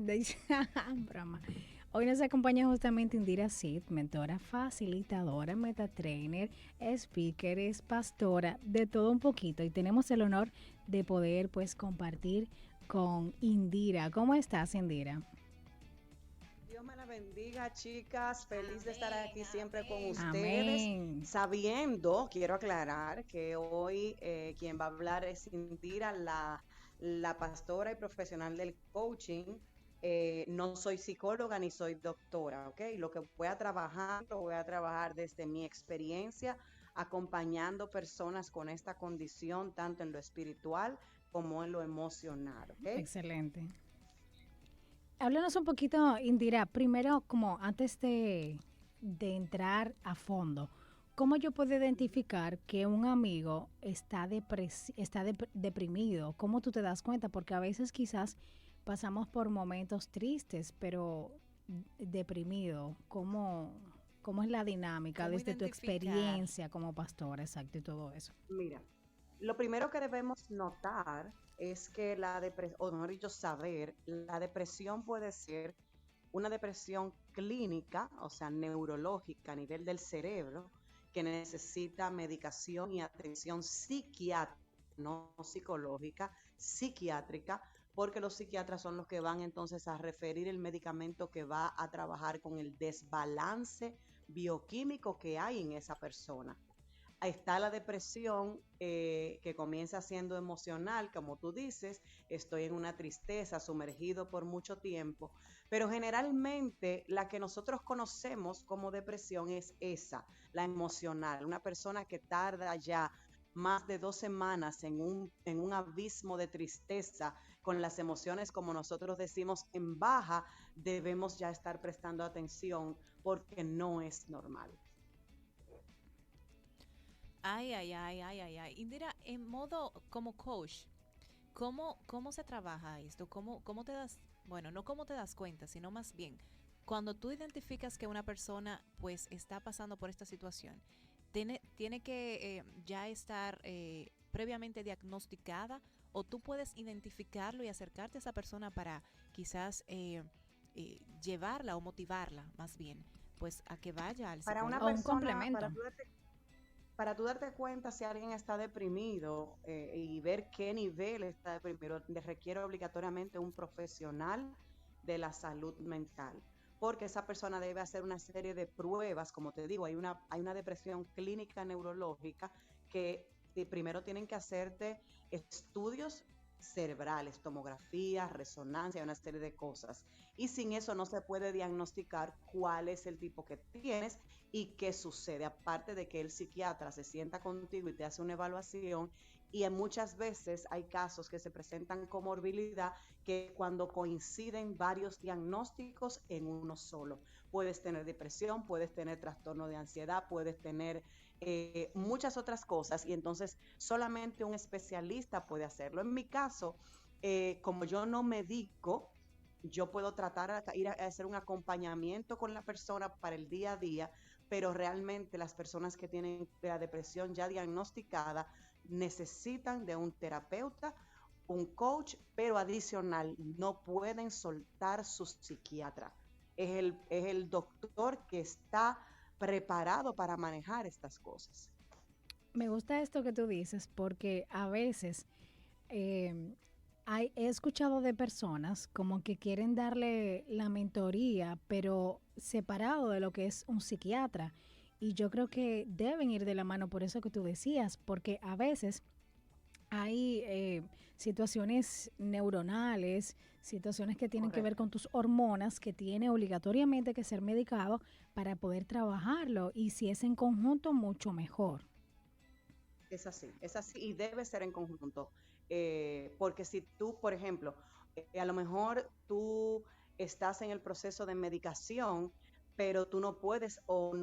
Broma. Hoy nos acompaña justamente Indira Sid, mentora, facilitadora, metatrainer, speaker, es pastora, de todo un poquito. Y tenemos el honor de poder pues compartir con Indira. ¿Cómo estás, Indira? Dios me la bendiga, chicas. Feliz de estar Amén, aquí siempre con amén. ustedes. Amén. Sabiendo, quiero aclarar que hoy quien va a hablar es Indira, la pastora y profesional del coaching. No soy psicóloga ni soy doctora, ¿ok? Lo que voy a trabajar, lo voy a trabajar desde mi experiencia, acompañando personas con esta condición, tanto en lo espiritual como en lo emocional, ¿ok? Excelente. Háblanos un poquito, Indira, primero como antes de entrar a fondo, ¿cómo yo puedo identificar que un amigo está deprimido? ¿Cómo tú te das cuenta? Porque a veces quizás pasamos por momentos tristes, pero deprimido. ¿Cómo es la dinámica ¿Cómo desde tu identificar? experiencia como pastora, exacto, y todo eso? Mira. Lo primero que debemos notar es que la depresión, o mejor dicho, saber, la depresión puede ser una depresión clínica, o sea, neurológica a nivel del cerebro, que necesita medicación y atención psiquiátrica, no psicológica, psiquiátrica, porque los psiquiatras son los que van entonces a referir el medicamento que va a trabajar con el desbalance bioquímico que hay en esa persona. Está la depresión que comienza siendo emocional, como tú dices, estoy en una tristeza, sumergido por mucho tiempo, pero generalmente la que nosotros conocemos como depresión es esa, la emocional, una persona que tarda ya más de 2 semanas en un abismo de tristeza, con las emociones, como nosotros decimos, en baja, debemos ya estar prestando atención porque no es normal. Ay, ay, ay, ay, ay, ay. Indira, en modo como coach, ¿cómo se trabaja esto? ¿Cómo te das, bueno, no cómo te das cuenta, sino más bien, cuando tú identificas que una persona pues está pasando por esta situación, tiene que ya estar previamente diagnosticada o tú puedes identificarlo y acercarte a esa persona para quizás llevarla o motivarla más bien, pues a que vaya al Para una O un psicólogo. persona, complemento. para tú darte cuenta si alguien está deprimido y ver qué nivel está deprimido, le requiere obligatoriamente un profesional de la salud mental, porque esa persona debe hacer una serie de pruebas, como te digo, hay una depresión clínica neurológica que primero tienen que hacerte estudios cerebrales, tomografía, resonancia, una serie de cosas. Y sin eso no se puede diagnosticar cuál es el tipo que tienes y qué sucede, aparte de que el psiquiatra se sienta contigo y te hace una evaluación y en muchas veces hay casos que se presentan comorbilidad que cuando coinciden varios diagnósticos en uno solo. Puedes tener depresión, puedes tener trastorno de ansiedad, puedes tener muchas otras cosas y entonces solamente un especialista puede hacerlo. En mi caso, como yo no medico, yo puedo tratar de ir a hacer un acompañamiento con la persona para el día a día, pero realmente las personas que tienen la depresión ya diagnosticada necesitan de un terapeuta, un coach, pero adicional, no pueden soltar su psiquiatra. Es el doctor que está preparado para manejar estas cosas. Me gusta esto que tú dices porque a veces eh, he escuchado de personas como que quieren darle la mentoría, pero separado de lo que es un psiquiatra. Y yo creo que deben ir de la mano por eso que tú decías, porque a veces hay situaciones neuronales, situaciones que tienen que ver Correcto. con tus hormonas, que tiene obligatoriamente que ser medicado para poder trabajarlo. Y si es en conjunto, mucho mejor. Es así y debe ser en conjunto, porque si tú, por ejemplo, a lo mejor tú estás en el proceso de medicación, pero tú no puedes o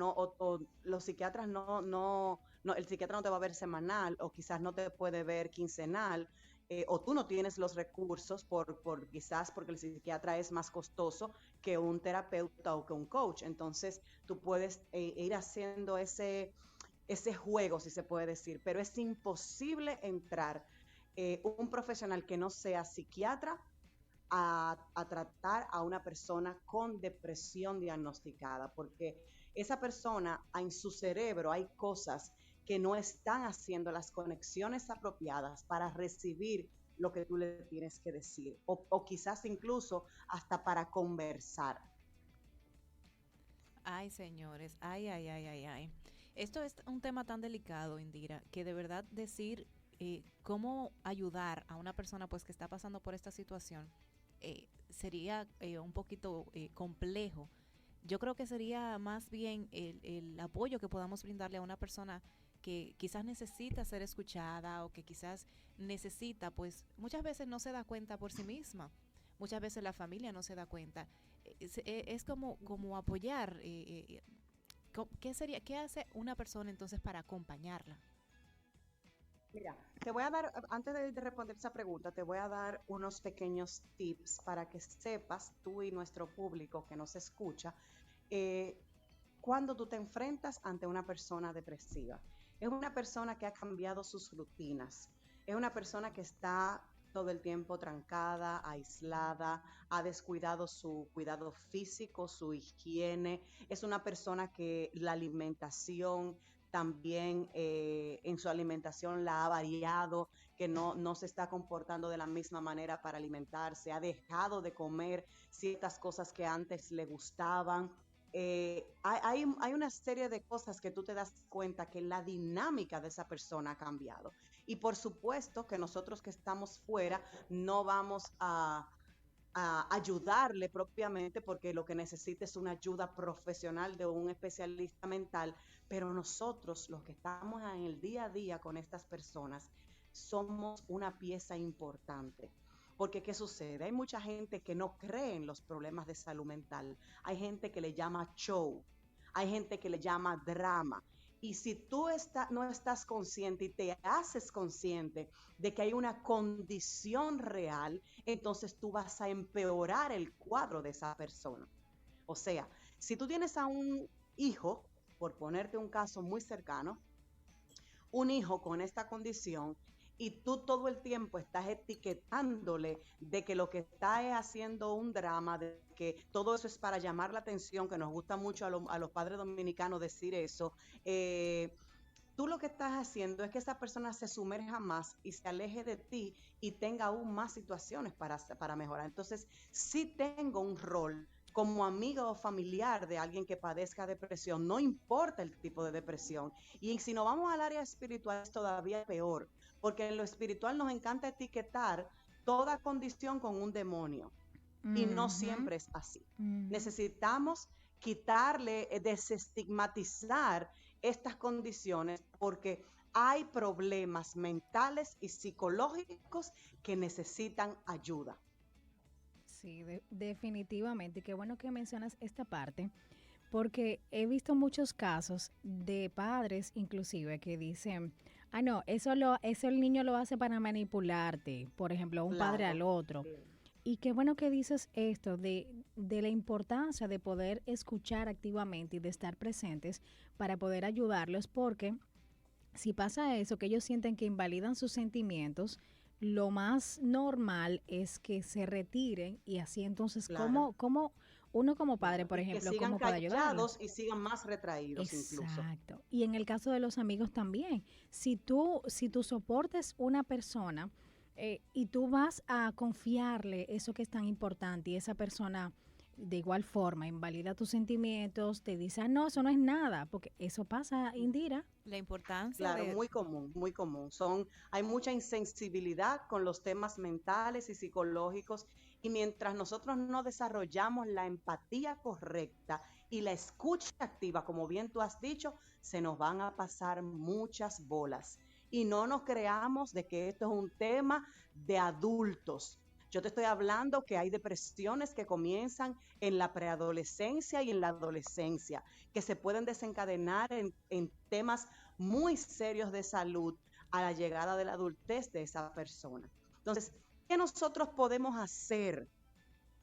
los psiquiatras no, el psiquiatra no te va a ver semanal o quizás no te puede ver quincenal, o tú no tienes los recursos quizás porque el psiquiatra es más costoso que un terapeuta o que un coach. Entonces tú puedes ir haciendo ese juego, si se puede decir, pero es imposible entrar un profesional que no sea psiquiatra a tratar a una persona con depresión diagnosticada, porque esa persona en su cerebro hay cosas que no están haciendo las conexiones apropiadas para recibir lo que tú le tienes que decir, o quizás incluso hasta para conversar. Ay, señores, ay, ay, ay, ay, ay. Esto es un tema tan delicado, Indira, que de verdad decir cómo ayudar a una persona pues que está pasando por esta situación sería un poquito complejo. Yo creo que sería más bien el apoyo que podamos brindarle a una persona que quizás necesita ser escuchada o que quizás necesita, pues muchas veces no se da cuenta por sí misma, muchas veces la familia no se da cuenta. Es como apoyar. ¿Qué sería, qué hace una persona entonces para acompañarla? Mira, te voy a dar, antes de responder esa pregunta, te voy a dar unos pequeños tips para que sepas tú y nuestro público que nos escucha, eh, cuando tú te enfrentas ante una persona depresiva. Es una persona que ha cambiado sus rutinas, es una persona que está todo el tiempo trancada, aislada, ha descuidado su cuidado físico, su higiene, es una persona que la alimentación también en su alimentación la ha variado, que no se está comportando de la misma manera para alimentarse, ha dejado de comer ciertas cosas que antes le gustaban. Hay una serie de cosas que tú te das cuenta que la dinámica de esa persona ha cambiado. Y por supuesto que nosotros que estamos fuera no vamos a ayudarle propiamente porque lo que necesita es una ayuda profesional de un especialista mental, pero nosotros los que estamos en el día a día con estas personas somos una pieza importante. Porque, ¿qué sucede? Hay mucha gente que no cree en los problemas de salud mental. Hay gente que le llama show. Hay gente que le llama drama. Y si tú no estás consciente y te haces consciente de que hay una condición real, entonces tú vas a empeorar el cuadro de esa persona. O sea, si tú tienes a un hijo, por ponerte un caso muy cercano, un hijo con esta condición y tú todo el tiempo estás etiquetándole de que lo que está es haciendo un drama, de que todo eso es para llamar la atención, que nos gusta mucho a los padres dominicanos decir eso, tú lo que estás haciendo es que esa persona se sumerja más y se aleje de ti y tenga aún más situaciones para mejorar. Entonces, sí tengo un rol como amigo o familiar de alguien que padezca depresión, no importa el tipo de depresión. Y si nos vamos al área espiritual es todavía peor, porque en lo espiritual nos encanta etiquetar toda condición con un demonio y no Ujú, siempre es así. ujú. Necesitamos quitarle, desestigmatizar estas condiciones porque hay problemas mentales y psicológicos que necesitan ayuda. Sí, definitivamente. Qué bueno que mencionas esta parte, porque he visto muchos casos de padres inclusive que dicen, ah, no, eso el niño lo hace para manipularte, por ejemplo, un padre al Claro. otro. Y qué bueno que dices esto de la importancia de poder escuchar activamente y de estar presentes para poder ayudarlos, porque si pasa eso, que ellos sienten que invalidan sus sentimientos, lo más normal es que se retiren y así entonces, Claro, ¿cómo uno como padre, claro. por Y que ejemplo, sigan cómo puede ayudarlos? callados y sigan más retraídos incluso. Exacto. Y en el caso de los amigos también, si tú soportes una persona y tú vas a confiarle eso que es tan importante y esa persona de igual forma invalida tus sentimientos, te dice, ah, no, eso no es nada, porque eso pasa, Indira. La importancia Claro, de, muy común, muy común. Hay mucha insensibilidad con los temas mentales y psicológicos y mientras nosotros no desarrollamos la empatía correcta y la escucha activa, como bien tú has dicho, se nos van a pasar muchas bolas. Y no nos creamos de que esto es un tema de adultos. Yo te estoy hablando que hay depresiones que comienzan en la preadolescencia y en la adolescencia, que se pueden desencadenar en temas muy serios de salud a la llegada de la adultez de esa persona. Entonces, ¿qué nosotros podemos hacer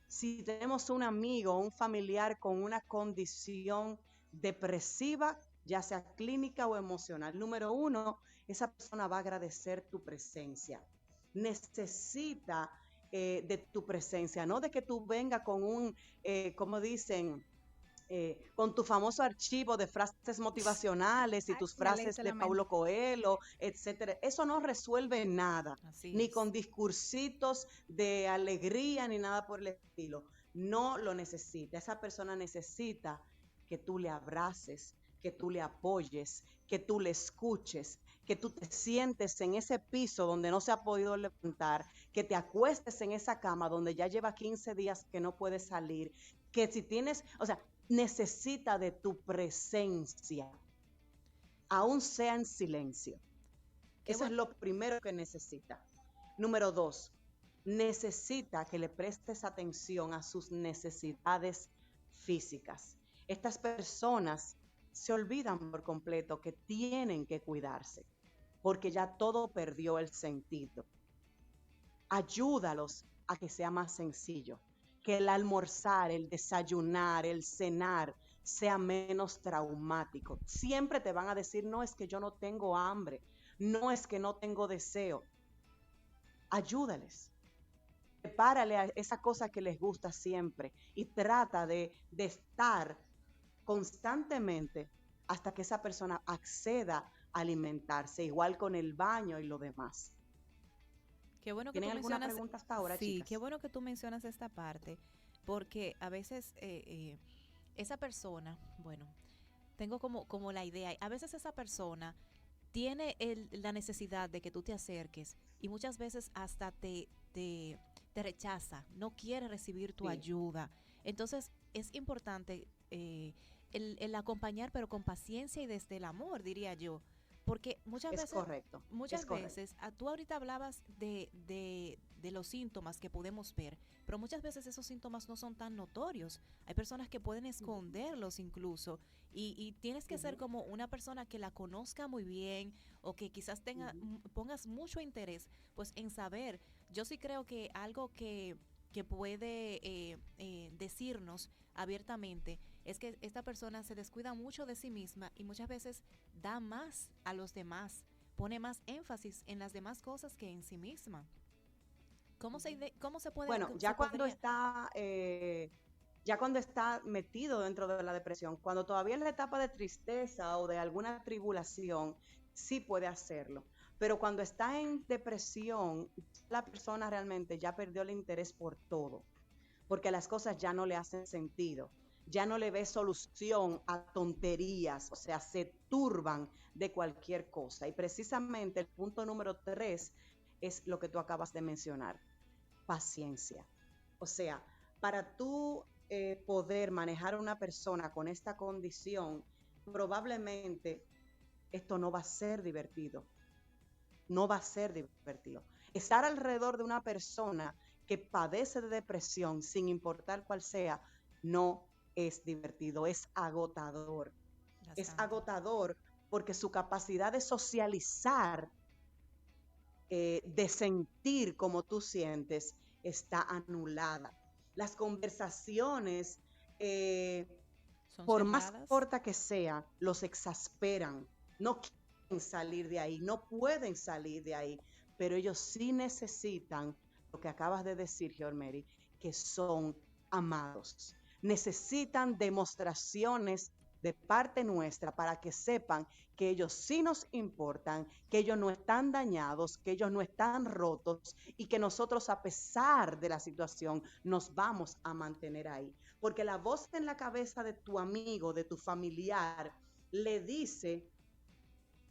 si tenemos un amigo o un familiar con una condición depresiva, ya sea clínica o emocional? Número uno, esa persona va a agradecer tu presencia. Necesita de tu presencia, no de que tú vengas con un, como dicen, con tu famoso archivo de frases motivacionales y Ay, tus me frases leíste de la mente. Paulo Coelho, etcétera. Eso no resuelve nada, Así ni es. con discursitos de alegría ni nada por el estilo. No lo necesita. Esa persona necesita que tú le abraces, que tú le apoyes, que tú le escuches, que tú te sientes en ese piso donde no se ha podido levantar, que te acuestes en esa cama donde ya lleva 15 días que no puedes salir, que si tienes, o sea, necesita de tu presencia, aún sea en silencio. Qué Eso es bueno. lo primero que necesita. Número 2, necesita que le prestes atención a sus necesidades físicas. Estas personas se olvidan por completo que tienen que cuidarse, porque ya todo perdió el sentido. Ayúdalos a que sea más sencillo, que el almorzar, el desayunar, el cenar sea menos traumático. Siempre te van a decir, no es que yo no tengo hambre, no es que no tengo deseo. Ayúdales, prepárale a esa cosa que les gusta siempre y trata de estar constantemente hasta que esa persona acceda a alimentarse, igual con el baño y lo demás. Qué bueno que ¿Tienen tú alguna mencionas, pregunta hasta ahora, sí, qué chicas? bueno que tú mencionas esta parte, porque a veces esa persona, bueno, tengo como la idea, a veces esa persona tiene la necesidad de que tú te acerques y muchas veces hasta te rechaza, no quiere recibir tu Sí, ayuda. Entonces es importante el acompañar, pero con paciencia y desde el amor, diría yo. Porque es correcto, es muchas correcto. veces, tú ahorita hablabas de los síntomas que podemos ver, pero muchas veces esos síntomas no son tan notorios. Hay personas que pueden Ujú, esconderlos incluso y tienes que ser ujú, como una persona que la conozca muy bien o que quizás ujú. pongas mucho interés pues en saber. Yo sí creo que algo que puede decirnos abiertamente es que esta persona se descuida mucho de sí misma y muchas veces da más a los demás, pone más énfasis en las demás cosas que en sí misma. ¿Cómo Bueno, se podría? ya cuando está metido dentro de la depresión, cuando todavía es la etapa de tristeza o de alguna tribulación, sí puede hacerlo. Pero cuando está en depresión, la persona realmente ya perdió el interés por todo, porque las cosas ya no le hacen sentido, ya no le ve solución a tonterías, o sea, se turban de cualquier cosa. Y precisamente el punto número 3 es lo que tú acabas de mencionar, paciencia. O sea, para tú poder manejar a una persona con esta condición, probablemente esto no va a ser divertido, no va a ser divertido. Estar alrededor de una persona que padece de depresión, sin importar cuál sea, no es divertido, es agotador. Es Bastante. agotador porque su capacidad de socializar, de sentir como tú sientes, está anulada. Las conversaciones, eh, ¿Son por más cerradas? corta que sea, los exasperan. No quieren salir de ahí, no pueden salir de ahí, pero ellos sí necesitan lo que acabas de decir, Geormeri, que son amados. Necesitan demostraciones de parte nuestra para que sepan que ellos sí nos importan, que ellos no están dañados, que ellos no están rotos y que nosotros a pesar de la situación nos vamos a mantener ahí. Porque la voz en la cabeza de tu amigo, de tu familiar, le dice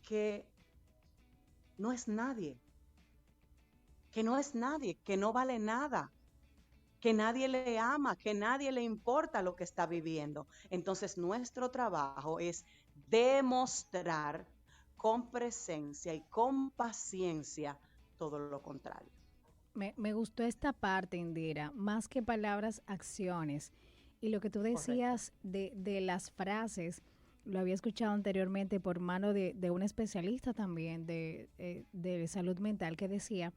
que no es nadie, que no es nadie, que no vale nada, que nadie le ama, que nadie le importa lo que está viviendo. Entonces nuestro trabajo es demostrar con presencia y con paciencia todo lo contrario. Me gustó esta parte, Indira, más que palabras, acciones. Y lo que tú Correcto. decías de las frases, lo había escuchado anteriormente por mano de un especialista también de salud mental que decía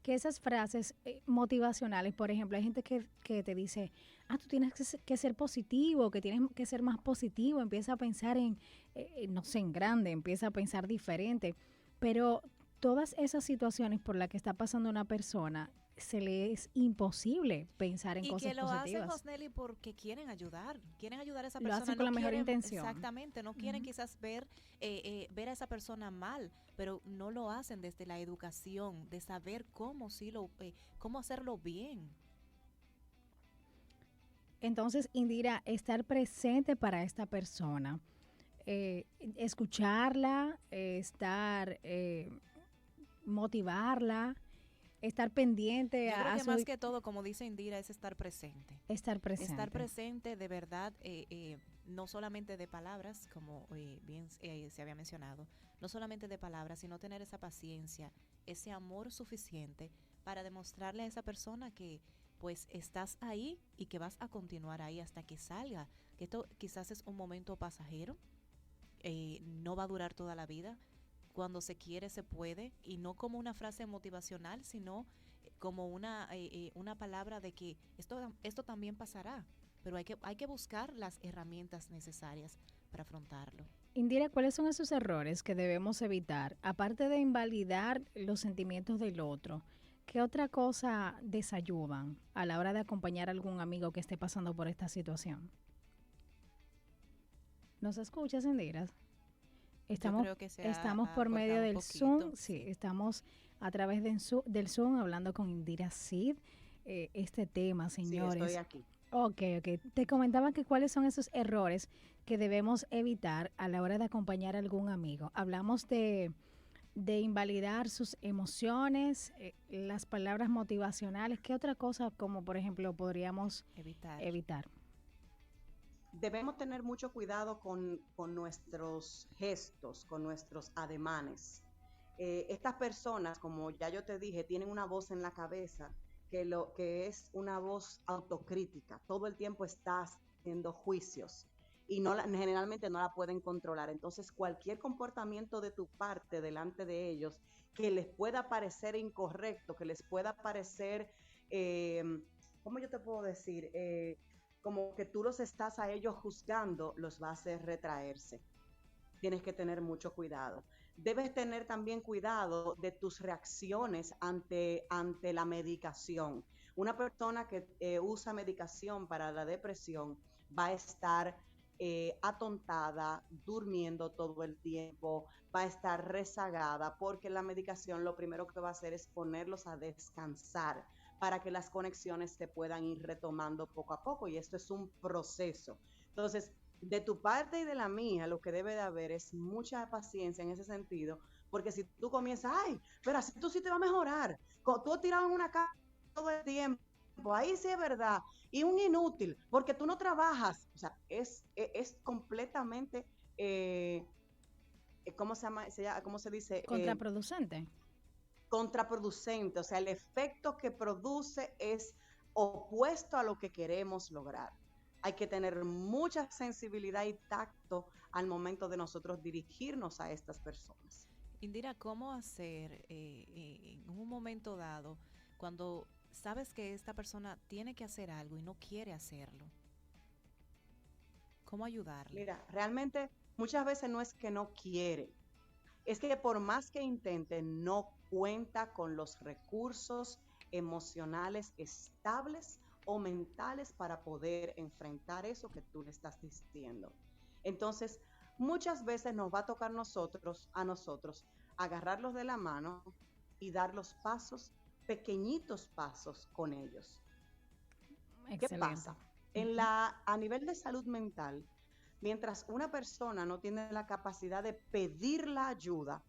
que esas frases motivacionales, por ejemplo, hay gente que te dice, tú tienes que ser positivo, que tienes que ser más positivo, empieza a pensar no sé, en grande, empieza a pensar diferente, pero todas esas situaciones por las que está pasando una persona, se le es imposible pensar en Y cosas que lo hacen, positivas. Josnelly, porque quieren ayudar a esa Lo persona. hacen con No la mejor quieren, intención. exactamente, no quieren Ujú. quizás ver a esa persona mal, pero no lo hacen desde la educación, de saber cómo hacerlo bien. Entonces, Indira, estar presente para esta persona, escucharla, motivarla, estar pendiente Yo creo a que su más que todo, como dice Indira, es estar presente. estar Estar presente. presente de verdad, no solamente de palabras, como bien se había mencionado, no solamente de palabras, sino tener esa paciencia, ese amor suficiente para demostrarle a esa persona que pues estás ahí y que vas a continuar ahí hasta que salga, que esto quizás es un momento pasajero, no va a durar toda la vida. Cuando se quiere se puede, y no como una frase motivacional, sino como una palabra de que esto también pasará, pero hay que buscar las herramientas necesarias para afrontarlo. Indira, ¿cuáles son esos errores que debemos evitar? Aparte de invalidar los sentimientos del otro, ¿qué otra cosa desayudan a la hora de acompañar a algún amigo que esté pasando por esta situación? ¿Nos escuchas, Indira? Yo Estamos, creo que se estamos ha por medio cortado un del poquito, Zoom, sí, sí. estamos a través del Zoom hablando con Indira Cid. Este tema, Sí, estoy señores. aquí. Ok, ok. Te comentaba que cuáles son esos errores que debemos evitar a la hora de acompañar a algún amigo. Hablamos de invalidar sus emociones, las palabras motivacionales. ¿Qué otra cosa, como por ejemplo, podríamos Evitar. evitar? Debemos tener mucho cuidado con nuestros gestos, con nuestros ademanes. Estas personas, como ya yo te dije, tienen una voz en la cabeza que es una voz autocrítica. Todo el tiempo está haciendo juicios y generalmente no la pueden controlar. Entonces, cualquier comportamiento de tu parte delante de ellos que les pueda parecer incorrecto, que les pueda parecer, eh, ¿cómo yo te puedo decir? Como que tú los estás a ellos juzgando, los va a hacer retraerse. Tienes que tener mucho cuidado. Debes tener también cuidado de tus reacciones ante la medicación. Una persona que usa medicación para la depresión va a estar atontada, durmiendo todo el tiempo, va a estar rezagada, porque la medicación lo primero que va a hacer es ponerlos a descansar para que las conexiones se puedan ir retomando poco a poco, y esto es un proceso. Entonces, de tu parte y de la mía, lo que debe de haber es mucha paciencia en ese sentido, porque si tú comienzas, ay, pero así tú sí te va a mejorar, tú tirado en una casa todo el tiempo, ahí sí es verdad, y un inútil, porque tú no trabajas, o sea, es completamente, ¿cómo se llama? ¿Cómo se dice? Contraproducente. Contraproducente, o sea, el efecto que produce es opuesto a lo que queremos lograr. Hay que tener mucha sensibilidad y tacto al momento de nosotros dirigirnos a estas personas. Indira, ¿cómo hacer en un momento dado cuando sabes que esta persona tiene que hacer algo y no quiere hacerlo? ¿Cómo ayudarle? Mira, realmente muchas veces no es que no quiere, es que por más que intente, no cuenta con los recursos emocionales estables o mentales para poder enfrentar eso que tú le estás diciendo. Entonces, muchas veces nos va a tocar a nosotros, agarrarlos de la mano y dar los pasos, pequeñitos pasos con ellos. ¿Qué Excelente. pasa? A nivel de salud mental, mientras una persona no tiene la capacidad de pedir la ayuda,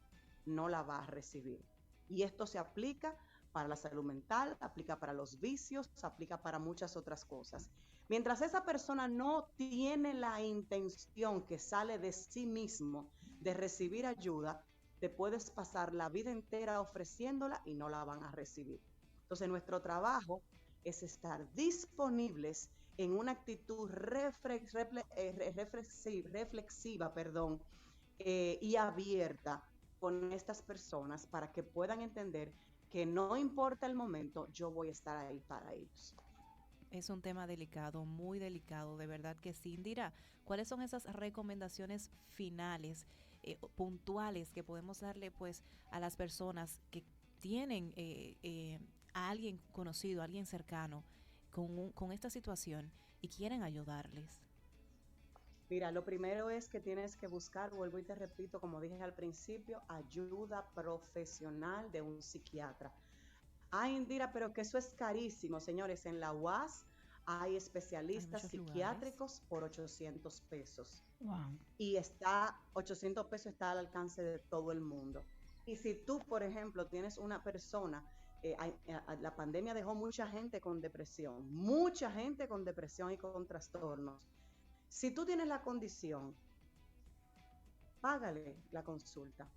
no la va a recibir. Y esto se aplica para la salud mental, aplica para los vicios, se aplica para muchas otras cosas. Mientras esa persona no tiene la intención que sale de sí mismo de recibir ayuda, te puedes pasar la vida entera ofreciéndola y no la van a recibir. Entonces, nuestro trabajo es estar disponibles en una actitud reflexiva, y abierta con estas personas para que puedan entender que no importa el momento, yo voy a estar ahí para ellos. Es un tema delicado, muy delicado, de verdad que sí. Indira, ¿cuáles son esas recomendaciones finales, puntuales que podemos darle pues a las personas que tienen a alguien conocido, a alguien cercano con esta situación y quieren ayudarles? Mira, lo primero es que tienes que buscar, vuelvo y te repito, como dije al principio, ayuda profesional de un psiquiatra. Ay, Indira, pero que eso es carísimo, señores. En la UAS hay Hay especialistas muchos lugares. psiquiátricos por 800 pesos. Wow. Y 800 pesos está al alcance de todo el mundo. Y si tú, por ejemplo, tienes una persona, la pandemia dejó mucha gente con depresión y con trastornos. Si tú tienes la condición, págale la consulta,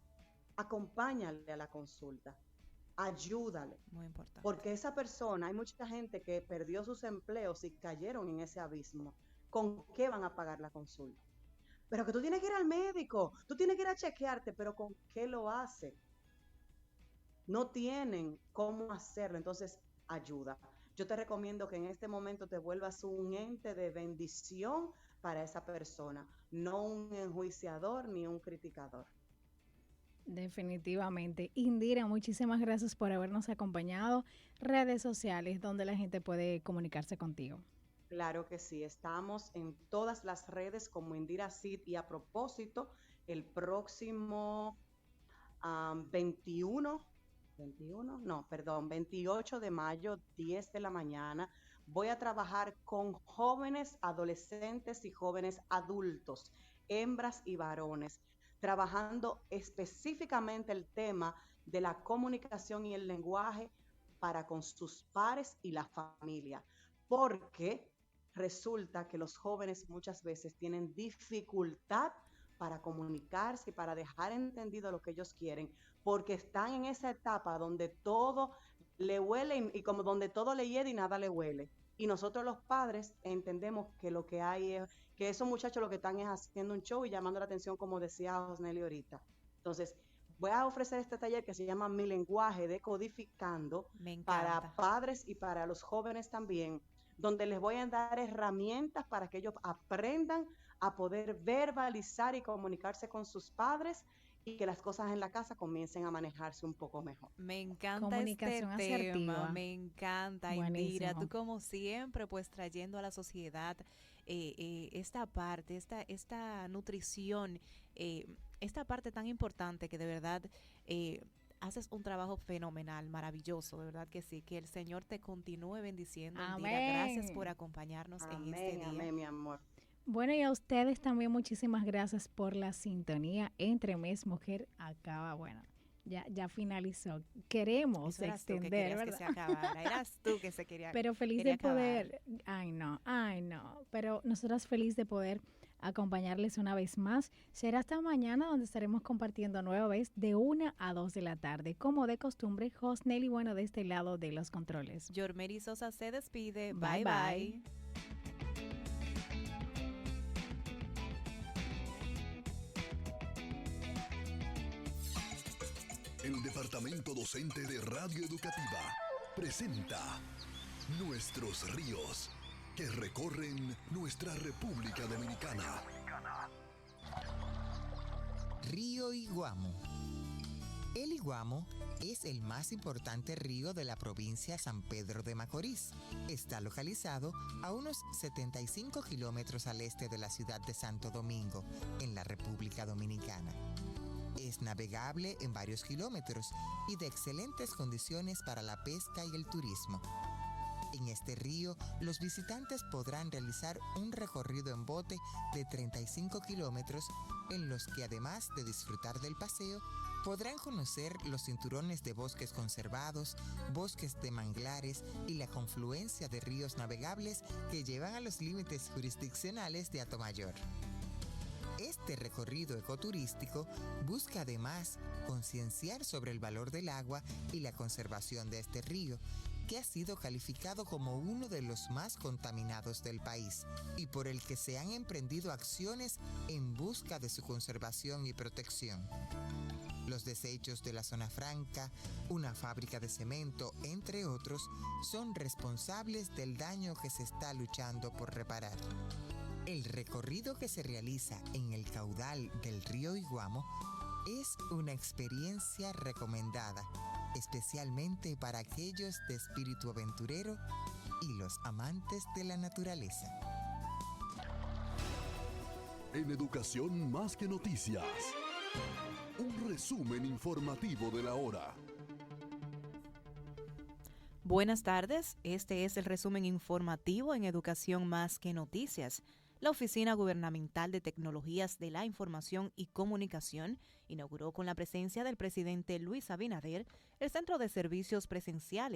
acompáñale a la consulta, ayúdale. Muy importante. Porque esa persona, hay mucha gente que perdió sus empleos y cayeron en ese abismo. ¿Con qué van a pagar la consulta? Pero que tú tienes que ir al médico, tú tienes que ir a chequearte, pero ¿con qué lo hace? No tienen cómo hacerlo, entonces ayuda. Yo te recomiendo que en este momento te vuelvas un ente de bendición para esa persona, no un enjuiciador ni un criticador. Definitivamente. Indira, muchísimas gracias por habernos acompañado. Redes sociales donde la gente puede comunicarse contigo. Claro que sí, estamos en todas las redes como Indira Cid y a propósito, el próximo 28 de mayo, 10 de la mañana, voy a trabajar con jóvenes adolescentes y jóvenes adultos, hembras y varones, trabajando específicamente el tema de la comunicación y el lenguaje para con sus pares y la familia, porque resulta que los jóvenes muchas veces tienen dificultad para comunicarse y para dejar entendido lo que ellos quieren, porque están en esa etapa donde todo le huele y como donde todo le hiede y nada le huele. Y nosotros los padres entendemos que lo que hay es que esos muchachos lo que están es haciendo un show y llamando la atención, como decía Osnelli ahorita. Entonces, voy a ofrecer este taller que se llama Mi lenguaje decodificando Me para encanta. padres y para los jóvenes también, donde les voy a dar herramientas para que ellos aprendan a poder verbalizar y comunicarse con sus padres y que las cosas en la casa comiencen a manejarse un poco mejor. Me encanta este Comunicación tema, asertiva. me encanta, Indira. Tú Buenísimo. como siempre, pues trayendo a la sociedad esta parte, esta nutrición, esta parte tan importante que de verdad haces un trabajo fenomenal, maravilloso, de verdad que sí. Que el Señor te continúe bendiciendo, Indira. Gracias por Amén. acompañarnos en este Amén, día. amén, mi amor. Bueno, y a ustedes también muchísimas gracias por la sintonía. Entre Mes Mujer acaba, bueno, ya finalizó. Queremos Eso eras tú que extender, querías que ¿verdad? se acabara. Eras tú que se quería, Pero feliz quería de acabar. poder, ay no, pero nosotras feliz de poder acompañarles una vez más. Será hasta mañana donde estaremos compartiendo nueva vez de 1 a 2 de la tarde. Como de costumbre, Josnelli, bueno, de este lado de los controles. Yormeri Sosa se despide. Bye, Bye bye. bye. El Departamento Docente de Radio Educativa presenta Nuestros Ríos, que recorren nuestra República Dominicana. Río Iguamo. El Iguamo es el más importante río de la provincia San Pedro de Macorís. Está localizado a unos 75 kilómetros al este de la ciudad de Santo Domingo, en la República Dominicana. Es navegable en varios kilómetros y de excelentes condiciones para la pesca y el turismo. En este río, los visitantes podrán realizar un recorrido en bote de 35 kilómetros, en los que además de disfrutar del paseo, podrán conocer los cinturones de bosques conservados, bosques de manglares y la confluencia de ríos navegables que llevan a los límites jurisdiccionales de Atomayor. Este recorrido ecoturístico busca además concienciar sobre el valor del agua y la conservación de este río, que ha sido calificado como uno de los más contaminados del país y por el que se han emprendido acciones en busca de su conservación y protección. Los desechos de la zona franca, una fábrica de cemento, entre otros, son responsables del daño que se está luchando por reparar. El recorrido que se realiza en el caudal del río Iguamo es una experiencia recomendada, especialmente para aquellos de espíritu aventurero y los amantes de la naturaleza. En Educación Más que Noticias, un resumen informativo de la hora. Buenas tardes, este es el resumen informativo en Educación Más que Noticias. La Oficina Gubernamental de Tecnologías de la Información y Comunicación inauguró con la presencia del presidente Luis Abinader el Centro de Servicios Presenciales